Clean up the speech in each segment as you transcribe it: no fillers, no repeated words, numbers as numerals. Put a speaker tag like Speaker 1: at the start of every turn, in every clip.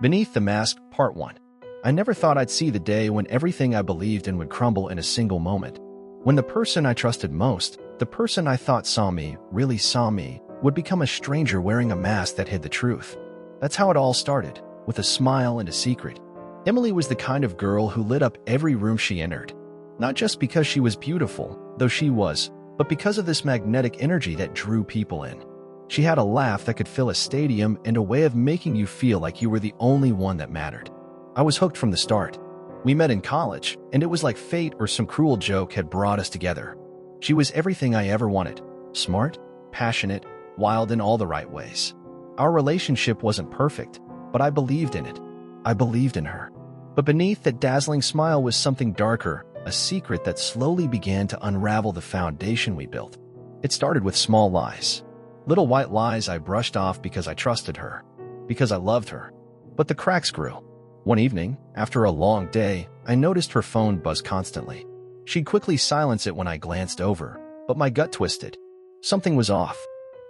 Speaker 1: Beneath the Mask, Part 1. I never thought I'd see the day when everything I believed in would crumble in a single moment. When the person I trusted most, the person I thought saw me, really saw me, would become a stranger wearing a mask that hid the truth. That's how it all started, with a smile and a secret. Emily was the kind of girl who lit up every room she entered. Not just because she was beautiful, though she was, but because of this magnetic energy that drew people in. She had a laugh that could fill a stadium and a way of making you feel like you were the only one that mattered. I was hooked from the start. We met in college, and it was like fate or some cruel joke had brought us together. She was everything I ever wanted. Smart, passionate, wild in all the right ways. Our relationship wasn't perfect, but I believed in it. I believed in her. But beneath that dazzling smile was something darker, a secret that slowly began to unravel the foundation we built. It started with small lies. Little white lies I brushed off because I trusted her, because I loved her. But the cracks grew. One evening, after a long day, I noticed her phone buzz constantly. She'd quickly silence it when I glanced over, but my gut twisted. Something was off.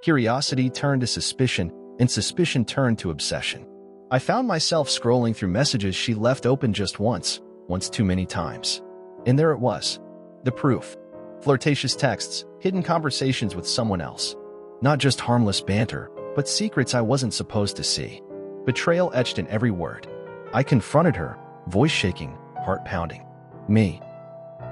Speaker 1: Curiosity turned to suspicion, and suspicion turned to obsession. I found myself scrolling through messages she left open just once too many times. And there it was. The proof. Flirtatious texts, hidden conversations with someone else. Not just harmless banter, but secrets I wasn't supposed to see. Betrayal etched in every word. I confronted her, voice shaking, heart pounding. Me.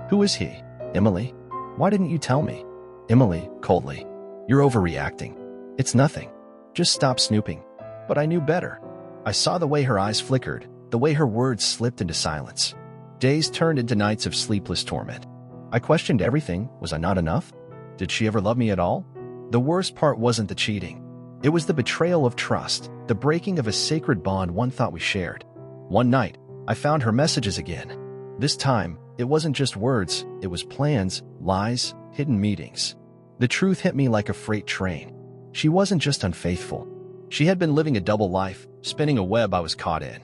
Speaker 1: Who is he? Emily? Why didn't you tell me? Emily, coldly. You're overreacting. It's nothing. Just stop snooping. But I knew better. I saw the way her eyes flickered, the way her words slipped into silence. Days turned into nights of sleepless torment. I questioned everything. Was I not enough? Did she ever love me at all? The worst part wasn't the cheating. It was the betrayal of trust, the breaking of a sacred bond one thought we shared. One night, I found her messages again. This time, it wasn't just words, it was plans, lies, hidden meetings. The truth hit me like a freight train. She wasn't just unfaithful. She had been living a double life, spinning a web I was caught in.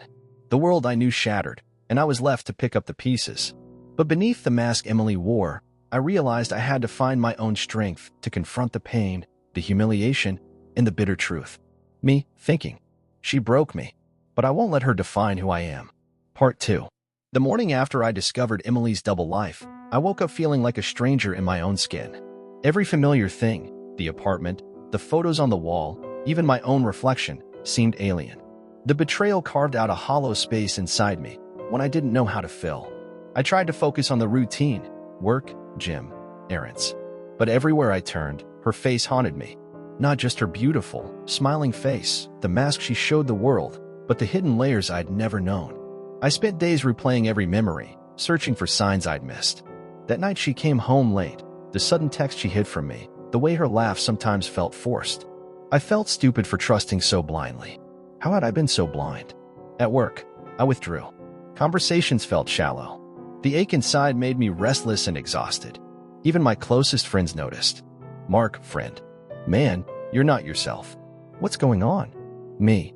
Speaker 1: The world I knew shattered, and I was left to pick up the pieces. But beneath the mask Emily wore, I realized I had to find my own strength to confront the pain, the humiliation, and the bitter truth. Me, thinking. She broke me. But I won't let her define who I am. Part 2. The morning after I discovered Emily's double life, I woke up feeling like a stranger in my own skin. Every familiar thing, the apartment, the photos on the wall, even my own reflection, seemed alien. The betrayal carved out a hollow space inside me, one I didn't know how to fill. I tried to focus on the routine, work, gym, errands. But everywhere I turned, her face haunted me. Not just her beautiful, smiling face, the mask she showed the world, but the hidden layers I'd never known. I spent days replaying every memory, searching for signs I'd missed. That night she came home late, the sudden text she hid from me, the way her laugh sometimes felt forced. I felt stupid for trusting so blindly. How had I been so blind? At work, I withdrew. Conversations felt shallow. The ache inside made me restless and exhausted. Even my closest friends noticed. Mark, friend. Man, you're not yourself. What's going on? Me.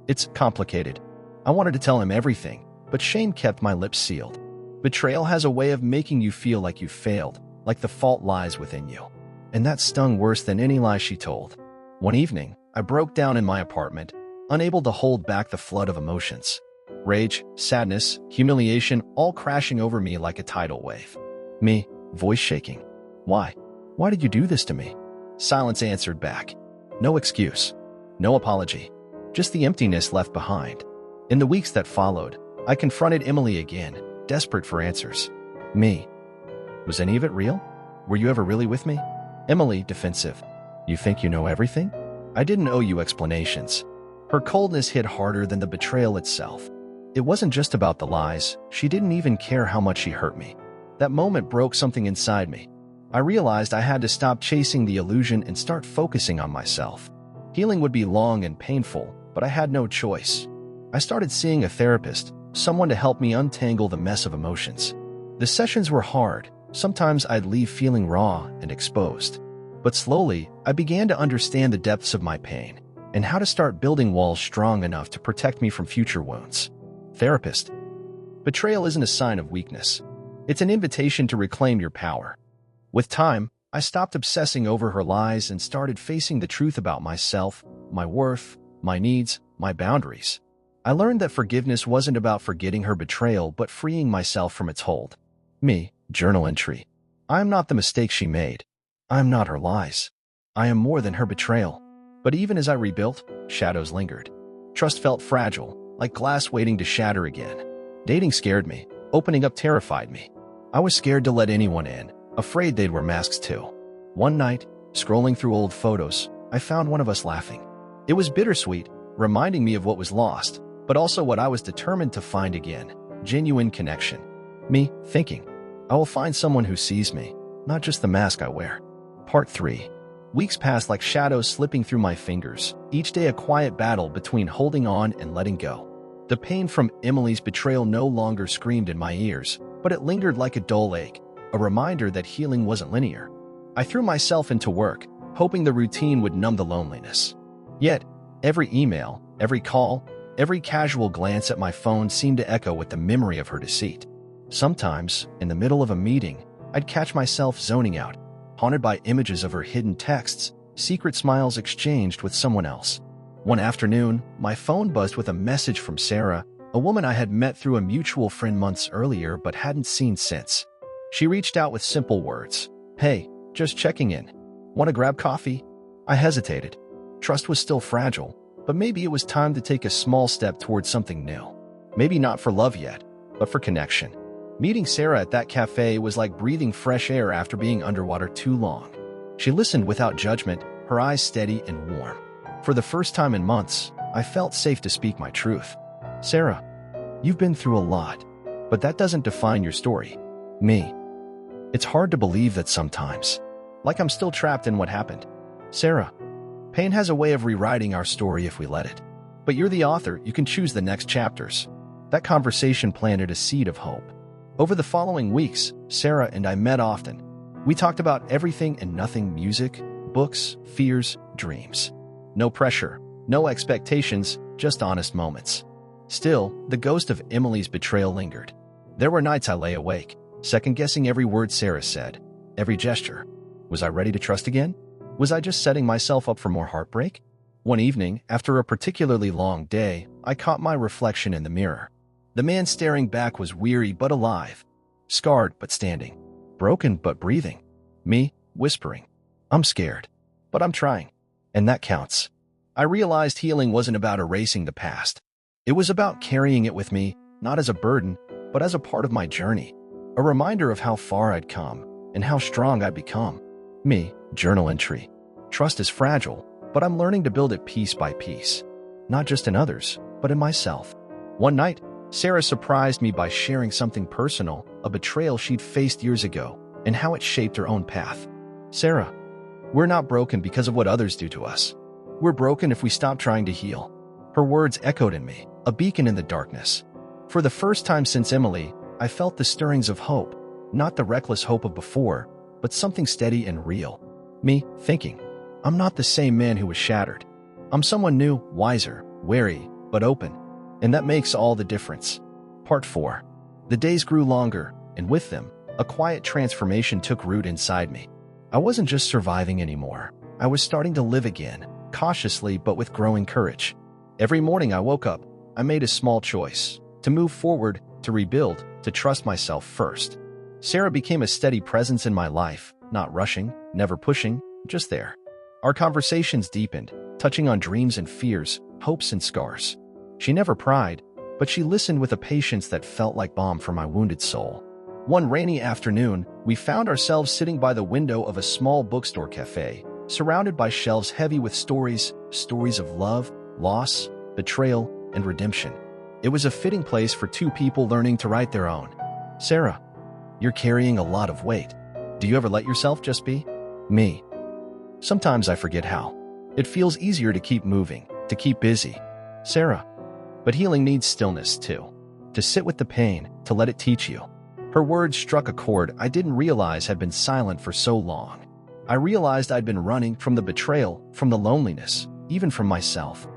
Speaker 1: It's complicated. I wanted to tell him everything, but shame kept my lips sealed. Betrayal has a way of making you feel like you failed, like the fault lies within you. And that stung worse than any lie she told. One evening, I broke down in my apartment, unable to hold back the flood of emotions. Rage, sadness, humiliation, all crashing over me like a tidal wave. Me, voice shaking. Why? Why did you do this to me? Silence answered back. No excuse. No apology. Just the emptiness left behind. In the weeks that followed, I confronted Emily again, desperate for answers. Me. Was any of it real? Were you ever really with me? Emily, defensive. You think you know everything? I didn't owe you explanations. Her coldness hit harder than the betrayal itself. It wasn't just about the lies. She didn't even care how much she hurt me. That moment broke something inside me. I realized I had to stop chasing the illusion and start focusing on myself. Healing would be long and painful, but I had no choice. I started seeing a therapist, someone to help me untangle the mess of emotions. The sessions were hard. Sometimes I'd leave feeling raw and exposed. But slowly, I began to understand the depths of my pain and how to start building walls strong enough to protect me from future wounds. Therapist. Betrayal isn't a sign of weakness. It's an invitation to reclaim your power. With time, I stopped obsessing over her lies and started facing the truth about myself, my worth, my needs, my boundaries. I learned that forgiveness wasn't about forgetting her betrayal but freeing myself from its hold. Me, journal entry. I am not the mistake she made. I am not her lies. I am more than her betrayal. But even as I rebuilt, shadows lingered. Trust felt fragile, like glass waiting to shatter again. Dating scared me. Opening up terrified me. I was scared to let anyone in, afraid they'd wear masks too. One night, scrolling through old photos, I found one of us laughing. It was bittersweet, reminding me of what was lost, but also what I was determined to find again: genuine connection. Me, thinking, I will find someone who sees me, not just the mask I wear. Part 3. Weeks passed like shadows slipping through my fingers, each day a quiet battle between holding on and letting go. The pain from Emily's betrayal no longer screamed in my ears, but it lingered like a dull ache, a reminder that healing wasn't linear. I threw myself into work, hoping the routine would numb the loneliness. Yet, every email, every call, every casual glance at my phone seemed to echo with the memory of her deceit. Sometimes, in the middle of a meeting, I'd catch myself zoning out, haunted by images of her hidden texts, secret smiles exchanged with someone else. One afternoon, my phone buzzed with a message from Sarah, a woman I had met through a mutual friend months earlier but hadn't seen since. She reached out with simple words. "Hey, just checking in. Want to grab coffee?" I hesitated. Trust was still fragile, but maybe it was time to take a small step towards something new. Maybe not for love yet, but for connection. Meeting Sarah at that cafe was like breathing fresh air after being underwater too long. She listened without judgment, her eyes steady and warm. For the first time in months, I felt safe to speak my truth. "Sarah, you've been through a lot, but that doesn't define your story." Me. "It's hard to believe that sometimes. Like I'm still trapped in what happened." "Sarah, pain has a way of rewriting our story if we let it. But you're the author, you can choose the next chapters." That conversation planted a seed of hope. Over the following weeks, Sarah and I met often. We talked about everything and nothing: music, books, fears, dreams. No pressure, no expectations, just honest moments. Still, the ghost of Emily's betrayal lingered. There were nights I lay awake, second-guessing every word Sarah said, every gesture. Was I ready to trust again? Was I just setting myself up for more heartbreak? One evening, after a particularly long day, I caught my reflection in the mirror. The man staring back was weary but alive, scarred but standing, broken but breathing. Me, whispering, "I'm scared, but I'm trying." And that counts. I realized healing wasn't about erasing the past. It was about carrying it with me, not as a burden, but as a part of my journey. A reminder of how far I'd come and how strong I'd become. Me, journal entry. Trust is fragile, but I'm learning to build it piece by piece. Not just in others, but in myself. One night, Sarah surprised me by sharing something personal, a betrayal she'd faced years ago, and how it shaped her own path. "Sarah, we're not broken because of what others do to us. We're broken if we stop trying to heal." Her words echoed in me, a beacon in the darkness. For the first time since Emily, I felt the stirrings of hope, not the reckless hope of before, but something steady and real. Me, thinking, I'm not the same man who was shattered. I'm someone new, wiser, wary, but open. And that makes all the difference. Part 4. The days grew longer, and with them, a quiet transformation took root inside me. I wasn't just surviving anymore. I was starting to live again, cautiously but with growing courage. Every morning I woke up, I made a small choice: to move forward, to rebuild, to trust myself first. Sarah became a steady presence in my life, not rushing, never pushing, just there. Our conversations deepened, touching on dreams and fears, hopes and scars. She never pried, but she listened with a patience that felt like balm for my wounded soul. One rainy afternoon, we found ourselves sitting by the window of a small bookstore cafe, surrounded by shelves heavy with stories of love, loss, betrayal, and redemption. It was a fitting place for two people learning to write their own. "Sarah, you're carrying a lot of weight. Do you ever let yourself just be?" Me. Sometimes I forget how. It feels easier to keep moving, to keep busy. Sarah. But healing needs stillness too. To sit with the pain, to let it teach you. Her words struck a chord I didn't realize had been silent for so long. I realized I'd been running from the betrayal, from the loneliness, even from myself.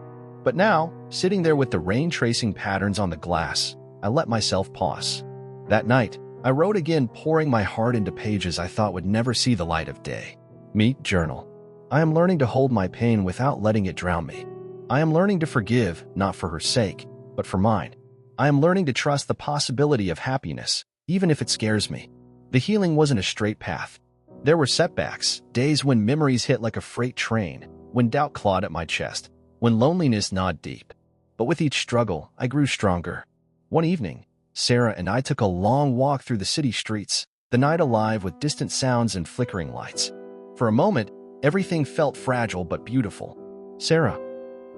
Speaker 1: But now, sitting there with the rain tracing patterns on the glass, I let myself pause. That night, I wrote again, pouring my heart into pages I thought would never see the light of day. Me, journal. I am learning to hold my pain without letting it drown me. I am learning to forgive, not for her sake, but for mine. I am learning to trust the possibility of happiness, even if it scares me. The healing wasn't a straight path. There were setbacks, days when memories hit like a freight train, when doubt clawed at my chest, when loneliness gnawed deep. But with each struggle, I grew stronger. One evening, Sarah and I took a long walk through the city streets, the night alive with distant sounds and flickering lights. For a moment, everything felt fragile but beautiful. "Sarah,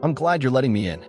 Speaker 1: I'm glad you're letting me in."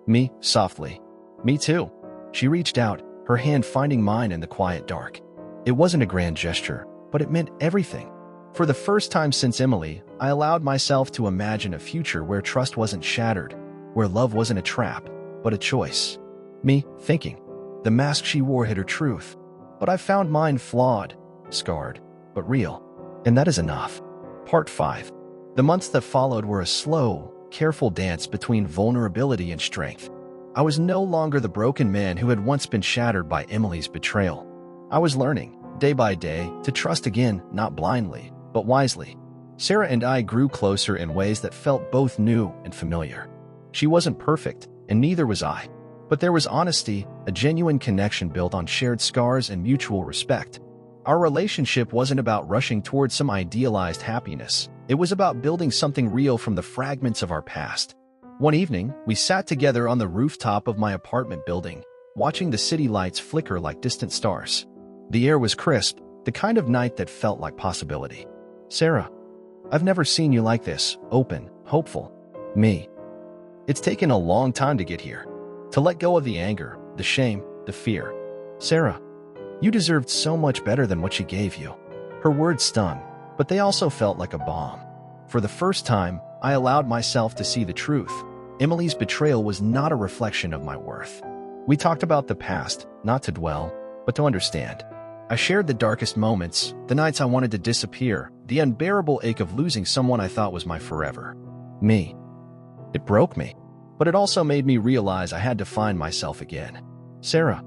Speaker 1: Me, softly. "Me too." She reached out, her hand finding mine in the quiet dark. It wasn't a grand gesture, but it meant everything. For the first time since Emily, I allowed myself to imagine a future where trust wasn't shattered, where love wasn't a trap, but a choice. Me, thinking. The mask she wore hid her truth, but I found mine flawed, scarred, but real. And that is enough. Part 5. The months that followed were a slow, careful dance between vulnerability and strength. I was no longer the broken man who had once been shattered by Emily's betrayal. I was learning, day by day, to trust again, not blindly, but wisely. Sarah and I grew closer in ways that felt both new and familiar. She wasn't perfect, and neither was I. But there was honesty, a genuine connection built on shared scars and mutual respect. Our relationship wasn't about rushing towards some idealized happiness. It was about building something real from the fragments of our past. One evening, we sat together on the rooftop of my apartment building, watching the city lights flicker like distant stars. The air was crisp, the kind of night that felt like possibility. "Sarah, I've never seen you like this, open, hopeful." Me. "It's taken a long time to get here. To let go of the anger, the shame, the fear." "Sarah, you deserved so much better than what she gave you." Her words stung, but they also felt like a balm. For the first time, I allowed myself to see the truth. Emily's betrayal was not a reflection of my worth. We talked about the past, not to dwell, but to understand. I shared the darkest moments, the nights I wanted to disappear, the unbearable ache of losing someone I thought was my forever. Me. It broke me, but it also made me realize I had to find myself again. "Sarah,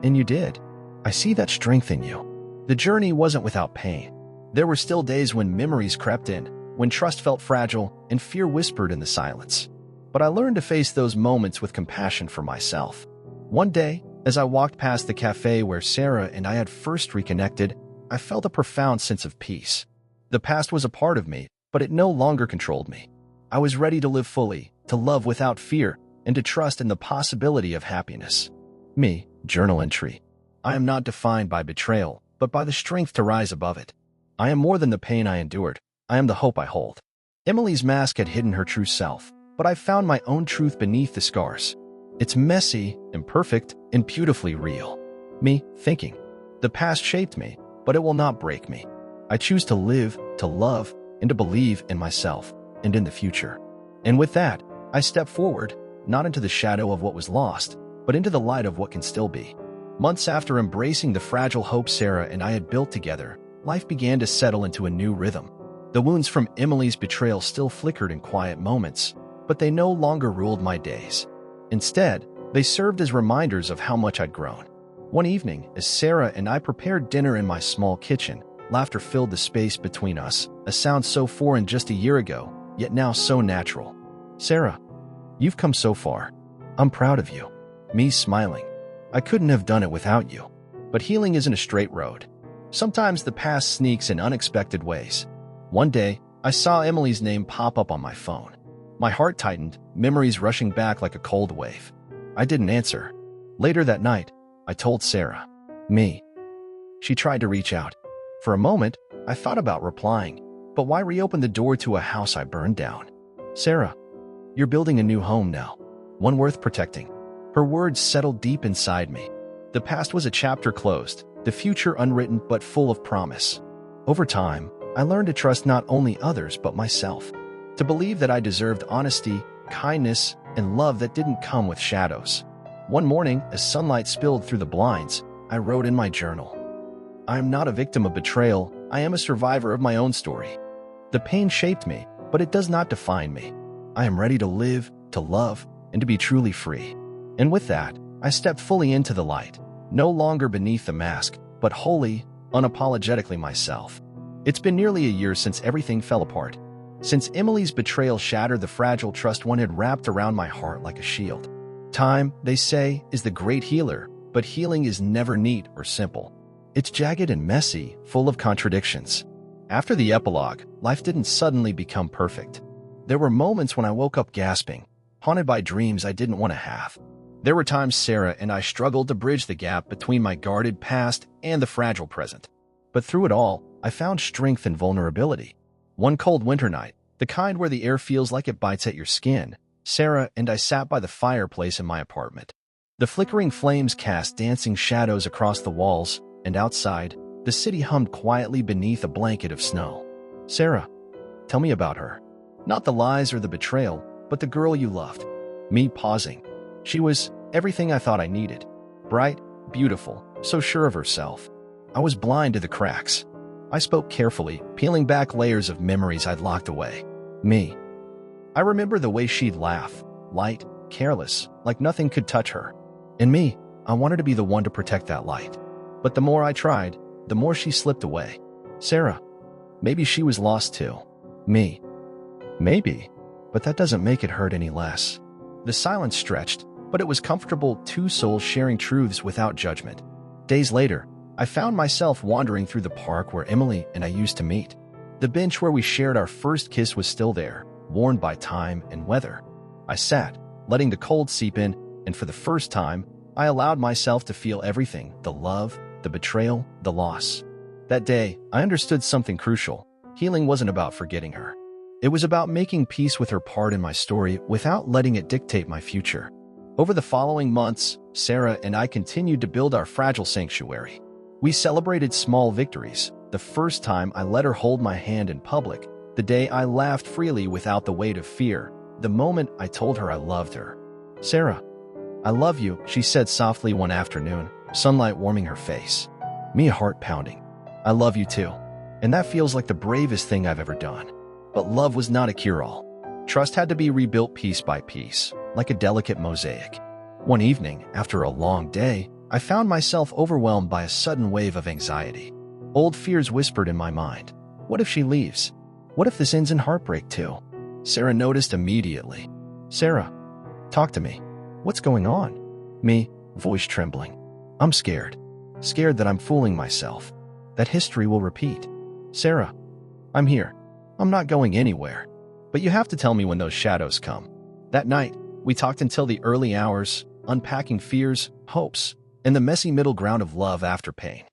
Speaker 1: and you did. I see that strength in you." The journey wasn't without pain. There were still days when memories crept in, when trust felt fragile and fear whispered in the silence. But I learned to face those moments with compassion for myself. One day, as I walked past the cafe where Sarah and I had first reconnected, I felt a profound sense of peace. The past was a part of me, but it no longer controlled me. I was ready to live fully, to love without fear, and to trust in the possibility of happiness. Me, journal entry. I am not defined by betrayal, but by the strength to rise above it. I am more than the pain I endured. I am the hope I hold. Emily's mask had hidden her true self, but I found my own truth beneath the scars. It's messy, imperfect, and beautifully real. Me, thinking. The past shaped me, but it will not break me. I choose to live, to love, and to believe in myself and in the future. And with that, I step forward, not into the shadow of what was lost, but into the light of what can still be. Months after embracing the fragile hope Sarah and I had built together, life began to settle into a new rhythm. The wounds from Emily's betrayal still flickered in quiet moments, but they no longer ruled my days. Instead, they served as reminders of how much I'd grown. One evening, as Sarah and I prepared dinner in my small kitchen, laughter filled the space between us, a sound so foreign just a year ago, yet now so natural. "Sarah, you've come so far. I'm proud of you." Me, smiling. "I couldn't have done it without you." But healing isn't a straight road. Sometimes the past sneaks in unexpected ways. One day, I saw Emily's name pop up on my phone. My heart tightened, memories rushing back like a cold wave. I didn't answer. Later that night, I told Sarah. Me. She tried to reach out. For a moment, I thought about replying, but why reopen the door to a house I burned down? "Sarah, you're building a new home now, one worth protecting." Her words settled deep inside me. The past was a chapter closed, the future unwritten but full of promise. Over time, I learned to trust not only others but myself. To believe that I deserved honesty, kindness, and love that didn't come with shadows. One morning, as sunlight spilled through the blinds, I wrote in my journal, "I am not a victim of betrayal, I am a survivor of my own story. The pain shaped me, but it does not define me. I am ready to live, to love, and to be truly free." And with that, I stepped fully into the light, no longer beneath the mask, but wholly, unapologetically myself. It's been nearly a year since everything fell apart. Since Emily's betrayal shattered the fragile trust one had wrapped around my heart like a shield. Time, they say, is the great healer, but healing is never neat or simple. It's jagged and messy, full of contradictions. After the epilogue, life didn't suddenly become perfect. There were moments when I woke up gasping, haunted by dreams I didn't want to have. There were times Sarah and I struggled to bridge the gap between my guarded past and the fragile present. But through it all, I found strength and vulnerability. One cold winter night, the kind where the air feels like it bites at your skin, Sarah and I sat by the fireplace in my apartment. The flickering flames cast dancing shadows across the walls, and outside, the city hummed quietly beneath a blanket of snow. Sarah, tell me about her. Not the lies or the betrayal, but the girl you loved. Me pausing. She was everything I thought I needed. Bright, beautiful, so sure of herself. I was blind to the cracks. I spoke carefully, peeling back layers of memories I'd locked away. Me. I remember the way she'd laugh, light, careless, like nothing could touch her. And me, I wanted to be the one to protect that light. But the more I tried, the more she slipped away. Sarah. Maybe she was lost too. Me. Maybe. But that doesn't make it hurt any less. The silence stretched, but it was comfortable, two souls sharing truths without judgment. Days later, I found myself wandering through the park where Emily and I used to meet. The bench where we shared our first kiss was still there, worn by time and weather. I sat, letting the cold seep in, and for the first time, I allowed myself to feel everything: the love, the betrayal, the loss. That day, I understood something crucial. Healing wasn't about forgetting her. It was about making peace with her part in my story without letting it dictate my future. Over the following months, Sarah and I continued to build our fragile sanctuary. We celebrated small victories: the first time I let her hold my hand in public, the day I laughed freely without the weight of fear, the moment I told her I loved her. Sarah, I love you, she said softly one afternoon, sunlight warming her face. Me, heart pounding. I love you too. And that feels like the bravest thing I've ever done. But love was not a cure-all. Trust had to be rebuilt piece by piece, like a delicate mosaic. One evening, after a long day, I found myself overwhelmed by a sudden wave of anxiety. Old fears whispered in my mind. What if she leaves? What if this ends in heartbreak too? Sarah noticed immediately. Sarah, talk to me. What's going on? Me, voice trembling. I'm scared. Scared that I'm fooling myself. That history will repeat. Sarah, I'm here. I'm not going anywhere. But you have to tell me when those shadows come. That night, we talked until the early hours, unpacking fears, hopes, and the messy middle ground of love after pain.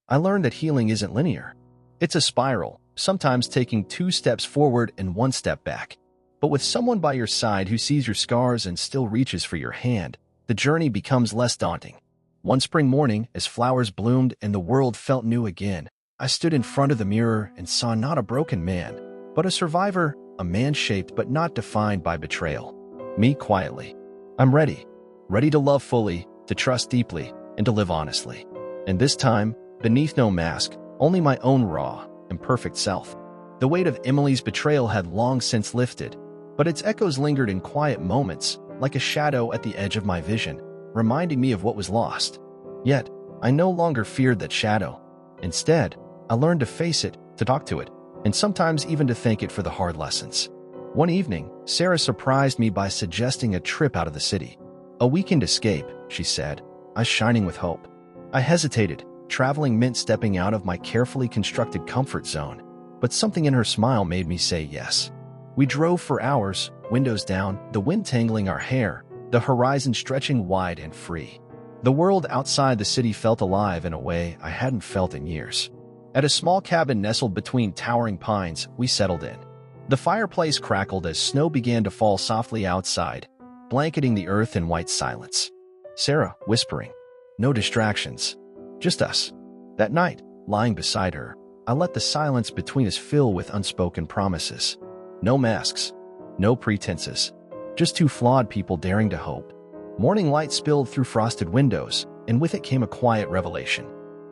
Speaker 1: I learned that healing isn't linear. It's a spiral, sometimes taking 2 steps forward and 1 step back. But with someone by your side who sees your scars and still reaches for your hand, the journey becomes less daunting. One spring morning, as flowers bloomed and the world felt new again, I stood in front of the mirror and saw not a broken man, but a survivor, a man shaped but not defined by betrayal. Me, quietly. I'm ready. Ready to love fully, to trust deeply, and to live honestly. And this time, beneath no mask, only my own raw, imperfect self. The weight of Emily's betrayal had long since lifted, but its echoes lingered in quiet moments, like a shadow at the edge of my vision, reminding me of what was lost. Yet, I no longer feared that shadow. Instead, I learned to face it, to talk to it, and sometimes even to thank it for the hard lessons. One evening, Sarah surprised me by suggesting a trip out of the city. A weekend escape, she said, eyes shining with hope. I hesitated. Traveling meant stepping out of my carefully constructed comfort zone, but something in her smile made me say yes. We drove for hours, windows down, the wind tangling our hair, the horizon stretching wide and free. The world outside the city felt alive in a way I hadn't felt in years. At a small cabin nestled between towering pines, we settled in. The fireplace crackled as snow began to fall softly outside, blanketing the earth in white silence. Sarah, whispering. No distractions. Just us. That night, lying beside her, I let the silence between us fill with unspoken promises. No masks. No pretenses. Just 2 flawed people daring to hope. Morning light spilled through frosted windows, and with it came a quiet revelation.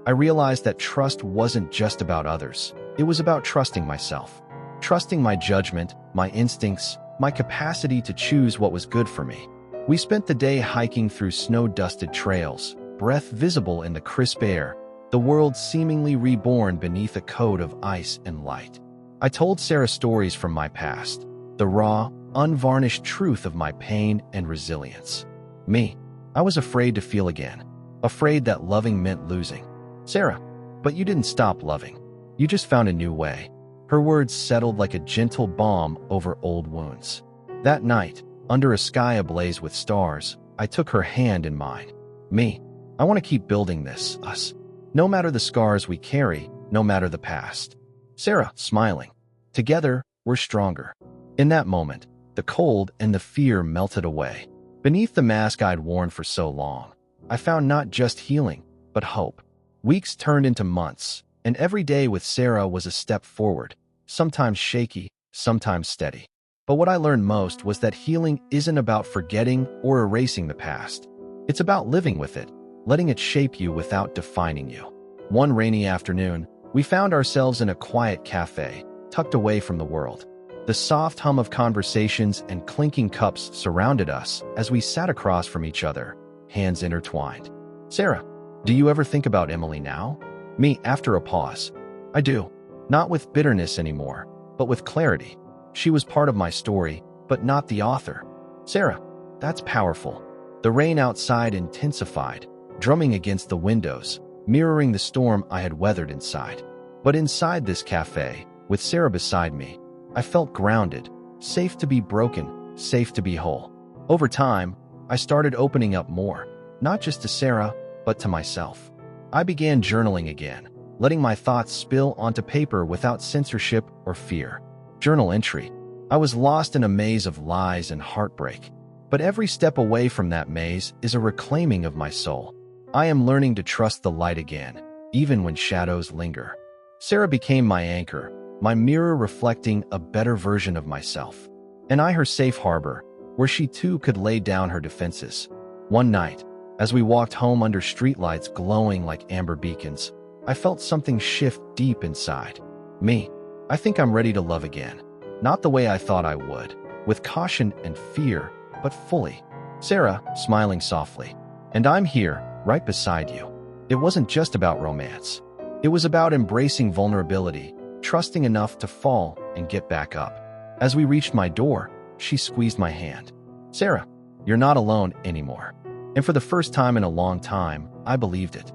Speaker 1: I realized that trust wasn't just about others. It was about trusting myself. Trusting my judgment, my instincts, my capacity to choose what was good for me. We spent the day hiking through snow-dusted trails, breath visible in the crisp air, the world seemingly reborn beneath a coat of ice and light. I told Sarah stories from my past, the raw, unvarnished truth of my pain and resilience. Me. I was afraid to feel again. Afraid that loving meant losing. Sarah, but you didn't stop loving. You just found a new way. Her words settled like a gentle balm over old wounds. That night, under a sky ablaze with stars, I took her hand in mine. Me. I want to keep building this, us. No matter the scars we carry, no matter the past. Sarah, smiling. Together, we're stronger. In that moment, the cold and the fear melted away. Beneath the mask I'd worn for so long, I found not just healing, but hope. Weeks turned into months, and every day with Sarah was a step forward, sometimes shaky, sometimes steady. But what I learned most was that healing isn't about forgetting or erasing the past. It's about living with it, letting it shape you without defining you. One rainy afternoon, we found ourselves in a quiet cafe, tucked away from the world. The soft hum of conversations and clinking cups surrounded us as we sat across from each other, hands intertwined. Sarah, do you ever think about Emily now? Me, after a pause. I do. Not with bitterness anymore, but with clarity. She was part of my story, but not the author. Sarah, that's powerful. The rain outside intensified, drumming against the windows, mirroring the storm I had weathered inside. But inside this cafe, with Sarah beside me, I felt grounded, safe to be broken, safe to be whole. Over time, I started opening up more, not just to Sarah, but to myself. I began journaling again, letting my thoughts spill onto paper without censorship or fear. Journal entry. I was lost in a maze of lies and heartbreak. But every step away from that maze is a reclaiming of my soul. I am learning to trust the light again, even when shadows linger. Sarah became my anchor, my mirror reflecting a better version of myself. And I her safe harbor, where she too could lay down her defenses. One night, as we walked home under streetlights glowing like amber beacons, I felt something shift deep inside. Me. I think I'm ready to love again. Not the way I thought I would, with caution and fear, but fully. Sarah, smiling softly. And I'm here, right beside you. It wasn't just about romance. It was about embracing vulnerability, trusting enough to fall and get back up. As we reached my door, she squeezed my hand. Sarah, you're not alone anymore. And for the first time in a long time, I believed it.